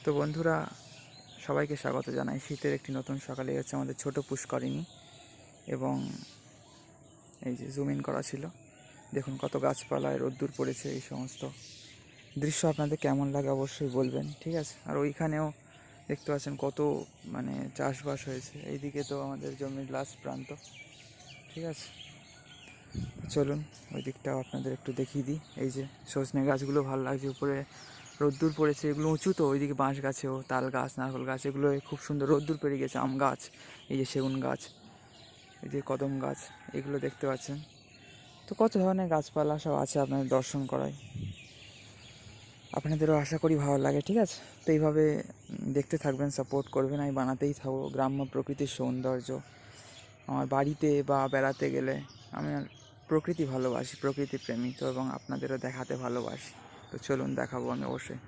তো বন্ধুরা, সবাইকে স্বাগত জানাই শীতের একটি নতুন সকালে। হচ্ছে আমাদের ছোট পুষ্করিণী, এবং এই যে জুম ইন করা ছিল, দেখুন কত গাছপালায় রোদ্দুর পড়েছে। এই সমস্ত দৃশ্য আপনাদের কেমন লাগে অবশ্যই বলবেন, ঠিক আছে? আর ওইখানেও দেখতে পাচ্ছেন কত চাষবাস হয়েছে। এইদিকে তো আমাদের জমির লাস্ট প্রান্ত, ঠিক আছে? চলুন ওই দিকটাও আপনাদের একটু দেখিয়ে দিই। এই যে সজনে গাছগুলো ভালো লাগছে, উপরে রোদ্দুর পড়েছে, এগুলো উঁচু তো। ওইদিকে বাঁশ গাছেও, তাল গাছ, নারকেল গাছ, এগুলো খুব সুন্দর রোদ্দুর পেরিয়ে গেছে। আম গাছ, এই যে সেগুন গাছ, এই যে কদম গাছ, এগুলো দেখতে পাচ্ছেন। তো কত ধরনের গাছপালা সব আছে, আপনাদের দর্শন করায়, আপনাদেরও আশা করি ভালো লাগে, ঠিক আছে? তো এইভাবে দেখতে থাকবেন, সাপোর্ট করবেন, আমি বানাতেই থাকবো গ্রাম্য প্রকৃতির সৌন্দর্য। আমার বাড়িতে বা বেড়াতে গেলে আমি প্রকৃতি ভালোবাসি, প্রকৃতি প্রেমী তো, এবং আপনাদেরও দেখাতে ভালোবাসি। তো চলুন দেখাবো আমি অবশ্যই।